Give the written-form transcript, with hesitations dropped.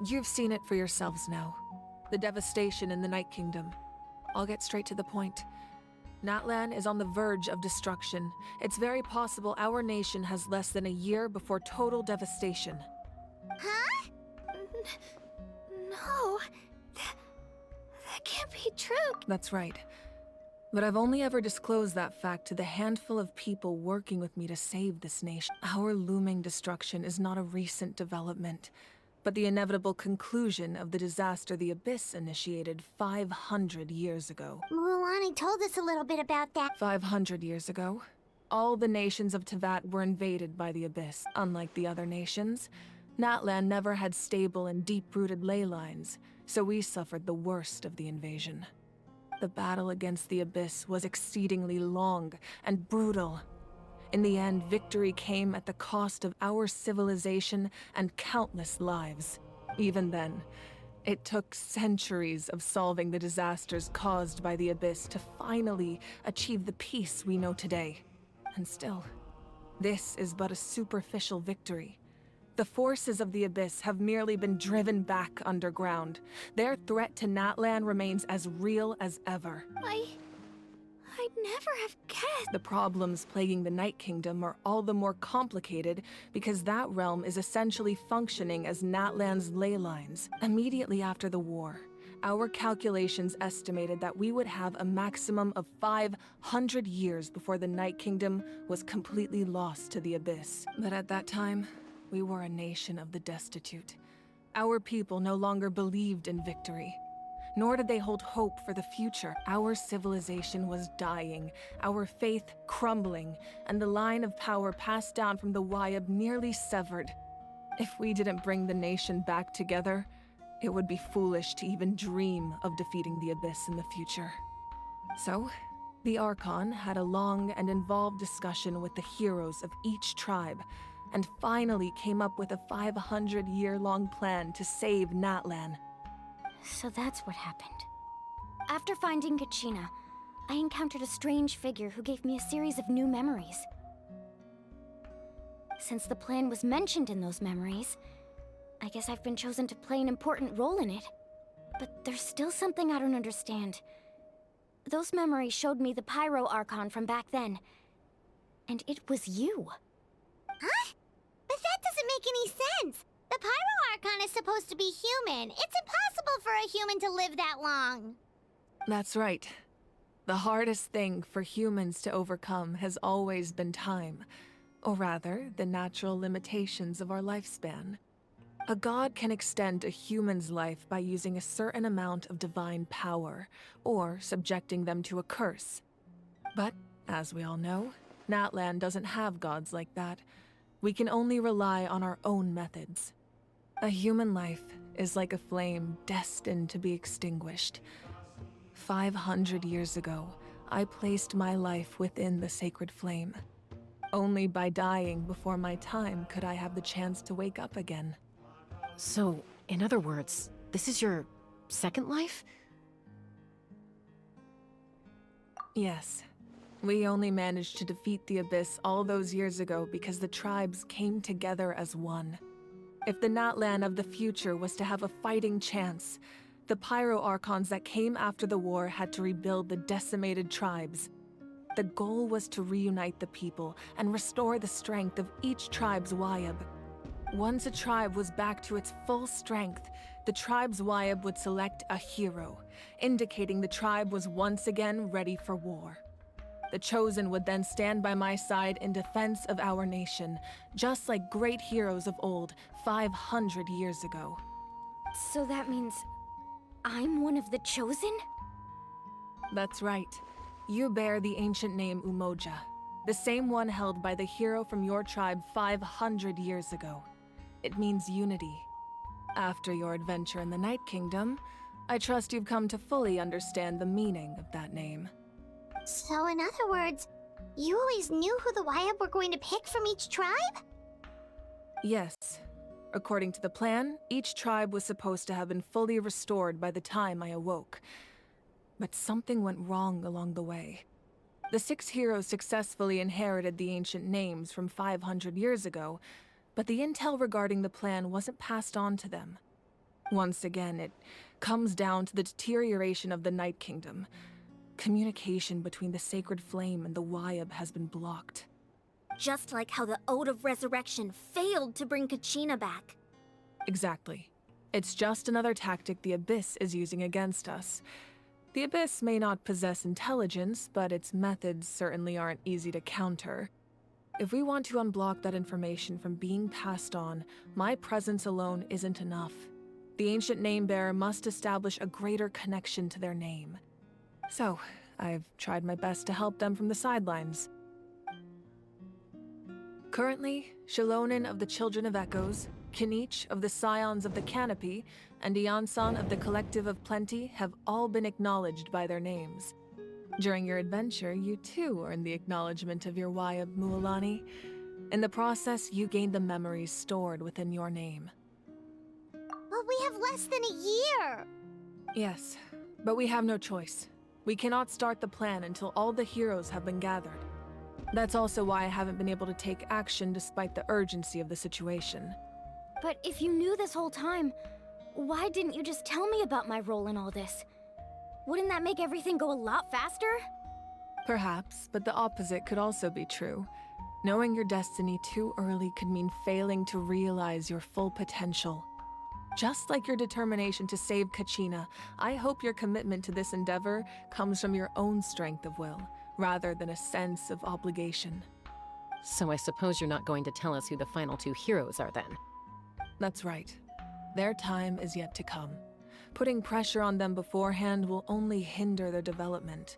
You've seen it for yourselves now. The devastation in the Night Kingdom. I'll get straight to the point. Natlan is on the verge of destruction. It's very possible our nation has less than a year before total devastation. Huh? No. That can't be true. That's right. But I've only ever disclosed that fact to the handful of people working with me to save this nation. Our looming destruction is not a recent development, but the inevitable conclusion of the disaster the Abyss initiated 500 years ago. Mualani told us a little bit about that. 500 years ago, all the nations of Teyvat were invaded by the Abyss. Unlike the other nations, Natlan never had stable and deep-rooted ley lines, so we suffered the worst of the invasion. The battle against the Abyss was exceedingly long and brutal. In the end, victory came at the cost of our civilization and countless lives. Even then, it took centuries of solving the disasters caused by the Abyss to finally achieve the peace we know today. And still, this is but a superficial victory. The forces of the Abyss have merely been driven back underground. Their threat to Natlan remains as real as ever. I'd never have guessed. The problems plaguing the Night Kingdom are all the more complicated because that realm is essentially functioning as Natlan's ley lines. Immediately after the war, our calculations estimated that we would have a maximum of 500 years before the Night Kingdom was completely lost to the Abyss. But at that time, we were a nation of the destitute. Our people no longer believed in victory, nor did they hold hope for the future. Our civilization was dying, our faith crumbling, and the line of power passed down from the Wayab nearly severed. If we didn't bring the nation back together, it would be foolish to even dream of defeating the Abyss in the future. So, the Archon had a long and involved discussion with the heroes of each tribe, and finally came up with a 500-year-long plan to save Natlan. So that's what happened. After finding Kachina, I encountered a strange figure who gave me a series of new memories. Since the plan was mentioned in those memories, I guess I've been chosen to play an important role in it. But there's still something I don't understand. Those memories showed me the Pyro Archon from back then. And it was you. Huh? But that doesn't make any sense! The Pyro Archon is supposed to be human. It's impossible for a human to live that long. That's right. The hardest thing for humans to overcome has always been time, or rather, the natural limitations of our lifespan. A god can extend a human's life by using a certain amount of divine power, or subjecting them to a curse. But, as we all know, Natlan doesn't have gods like that. We can only rely on our own methods. A human life is like a flame destined to be extinguished. 500 years ago, I placed my life within the sacred flame. Only by dying before my time could I have the chance to wake up again. So, in other words, this is your second life? Yes. We only managed to defeat the Abyss all those years ago because the tribes came together as one. If the Natlan of the future was to have a fighting chance, the Pyro Archons that came after the war had to rebuild the decimated tribes. The goal was to reunite the people and restore the strength of each tribe's Wayab. Once a tribe was back to its full strength, the tribe's Wayab would select a hero, indicating the tribe was once again ready for war. The Chosen would then stand by my side in defense of our nation, just like great heroes of old 500 years ago. So that means I'm one of the Chosen? That's right. You bear the ancient name Umoja, the same one held by the hero from your tribe 500 years ago. It means unity. After your adventure in the Night Kingdom, I trust you've come to fully understand the meaning of that name. So in other words, you always knew who the Wayab were going to pick from each tribe? Yes. According to the plan, each tribe was supposed to have been fully restored by the time I awoke. But something went wrong along the way. The 6 heroes successfully inherited the ancient names from 500 years ago, but the intel regarding the plan wasn't passed on to them. Once again, it comes down to the deterioration of the Night Kingdom. Communication between the Sacred Flame and the Wyab has been blocked. Just like how the Ode of Resurrection failed to bring Kachina back. Exactly. It's just another tactic the Abyss is using against us. The Abyss may not possess intelligence, but its methods certainly aren't easy to counter. If we want to unblock that information from being passed on, my presence alone isn't enough. The ancient Namebearer must establish a greater connection to their name. So, I've tried my best to help them from the sidelines. Currently, Shilonin of the Children of Echoes, Kinich of the Scions of the Canopy, and Iansan of the Collective of Plenty have all been acknowledged by their names. During your adventure, you too earned the acknowledgement of your Wyab, Mualani. In the process, you gained the memories stored within your name. But we have less than a year! Yes, but we have no choice. We cannot start the plan until all the heroes have been gathered. That's also why I haven't been able to take action despite the urgency of the situation. But if you knew this whole time, why didn't you just tell me about my role in all this? Wouldn't that make everything go a lot faster? Perhaps, but the opposite could also be true. Knowing your destiny too early could mean failing to realize your full potential. Just like your determination to save Kachina, I hope your commitment to this endeavor comes from your own strength of will, rather than a sense of obligation. So I suppose you're not going to tell us who the final two heroes are then? That's right. Their time is yet to come. Putting pressure on them beforehand will only hinder their development.